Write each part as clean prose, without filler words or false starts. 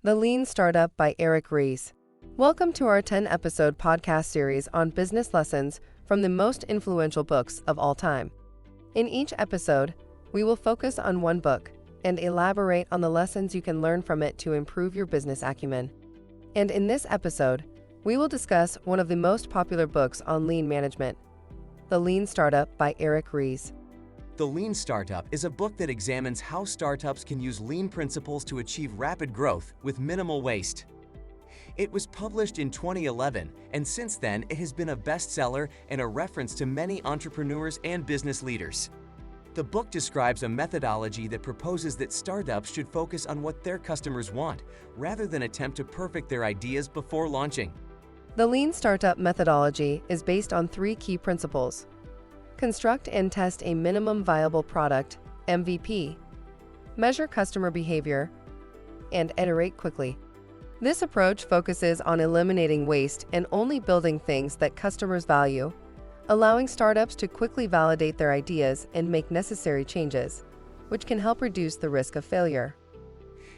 The Lean Startup by Eric Ries. Welcome to our 10-episode podcast series on business lessons from the most influential books of all time. In each episode, we will focus on one book and elaborate on the lessons you can learn from it to improve your business acumen. And in this episode, we will discuss one of the most popular books on lean management, The Lean Startup by Eric Ries. The Lean Startup is a book that examines how startups can use lean principles to achieve rapid growth with minimal waste. It was published in 2011, and since then it has been a bestseller and a reference to many entrepreneurs and business leaders. The book describes a methodology that proposes that startups should focus on what their customers want, rather than attempt to perfect their ideas before launching. The Lean Startup methodology is based on three key principles. Construct and test a minimum viable product, MVP. Measure customer behavior, and iterate quickly. This approach focuses on eliminating waste and only building things that customers value, allowing startups to quickly validate their ideas and make necessary changes, which can help reduce the risk of failure.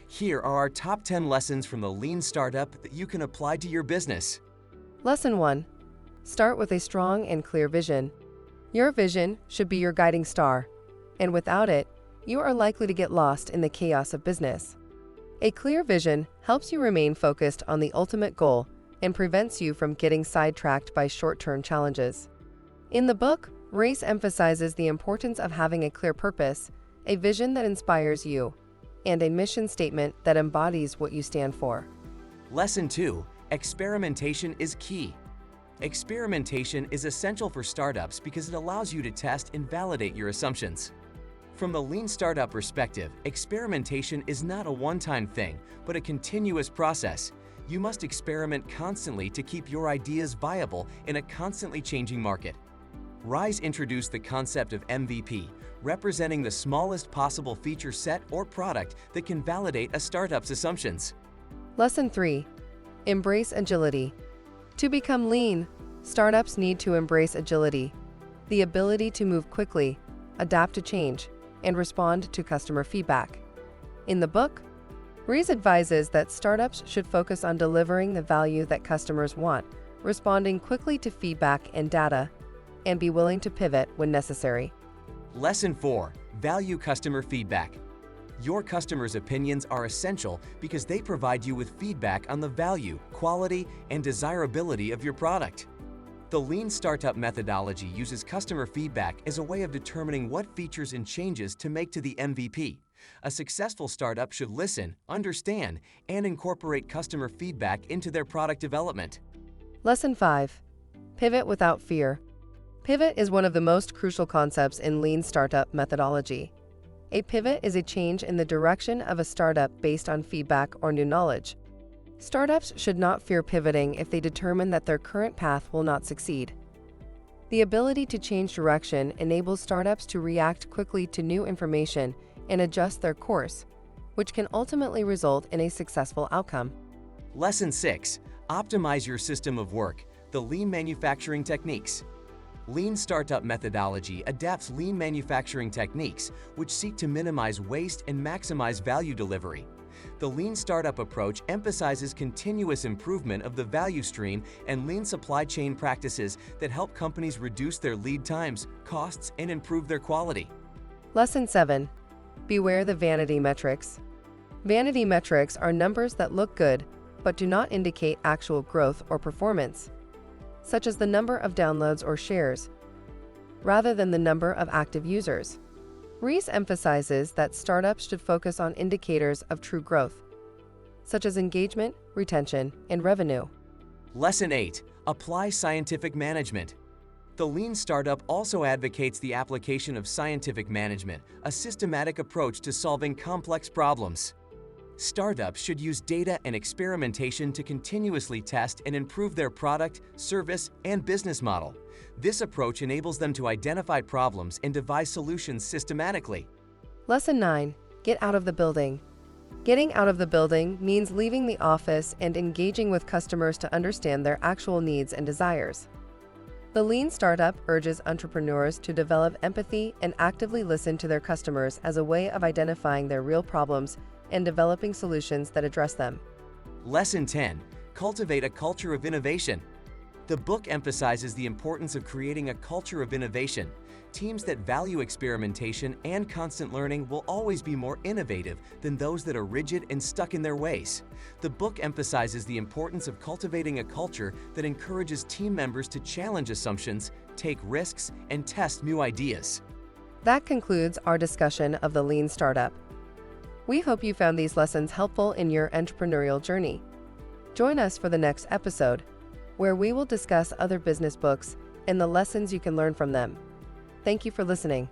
Here are our top 10 lessons from the Lean Startup that you can apply to your business. Lesson 1. Start with a strong and clear vision. Your vision should be your guiding star, and without it, you are likely to get lost in the chaos of business. A clear vision helps you remain focused on the ultimate goal and prevents you from getting sidetracked by short-term challenges. In the book, Ries emphasizes the importance of having a clear purpose, a vision that inspires you, and a mission statement that embodies what you stand for. Lesson 2. Experimentation is key. Experimentation is essential for startups because it allows you to test and validate your assumptions. From the Lean Startup perspective, experimentation is not a one-time thing, but a continuous process. You must experiment constantly to keep your ideas viable in a constantly changing market. Ries introduced the concept of MVP, representing the smallest possible feature set or product that can validate a startup's assumptions. Lesson 3. Embrace agility. To become lean, startups need to embrace agility, the ability to move quickly, adapt to change, and respond to customer feedback. In the book, Ries advises that startups should focus on delivering the value that customers want, responding quickly to feedback and data, and be willing to pivot when necessary. Lesson 4. Value customer feedback. Your customers' opinions are essential because they provide you with feedback on the value, quality, and desirability of your product. The Lean Startup methodology uses customer feedback as a way of determining what features and changes to make to the MVP. A successful startup should listen, understand, and incorporate customer feedback into their product development. Lesson 5. Pivot without fear. Pivot is one of the most crucial concepts in Lean Startup methodology. A pivot is a change in the direction of a startup based on feedback or new knowledge. Startups should not fear pivoting if they determine that their current path will not succeed. The ability to change direction enables startups to react quickly to new information and adjust their course, which can ultimately result in a successful outcome. Lesson 6. Optimize your system of work, the lean manufacturing techniques. Lean Startup methodology adapts lean manufacturing techniques, which seek to minimize waste and maximize value delivery. The Lean Startup approach emphasizes continuous improvement of the value stream and lean supply chain practices that help companies reduce their lead times, costs, and improve their quality. Lesson 7. Beware the vanity metrics. Vanity metrics are numbers that look good, but do not indicate actual growth or performance, such as the number of downloads or shares, rather than the number of active users. Ries emphasizes that startups should focus on indicators of true growth, such as engagement, retention, and revenue. Lesson 8. Apply scientific management. The Lean Startup also advocates the application of scientific management, a systematic approach to solving complex problems. Startups should use data and experimentation to continuously test and improve their product, service, and business model. This approach enables them to identify problems and devise solutions systematically. Lesson 9. Get out of the building. Getting out of the building means leaving the office and engaging with customers to understand their actual needs and desires. The Lean Startup urges entrepreneurs to develop empathy and actively listen to their customers as a way of identifying their real problems and developing solutions that address them. Lesson 10. Cultivate a culture of innovation. The book emphasizes the importance of creating a culture of innovation. Teams that value experimentation and constant learning will always be more innovative than those that are rigid and stuck in their ways. The book emphasizes the importance of cultivating a culture that encourages team members to challenge assumptions, take risks, and test new ideas. That concludes our discussion of the Lean Startup. We hope you found these lessons helpful in your entrepreneurial journey. Join us for the next episode, where we will discuss other business books and the lessons you can learn from them. Thank you for listening.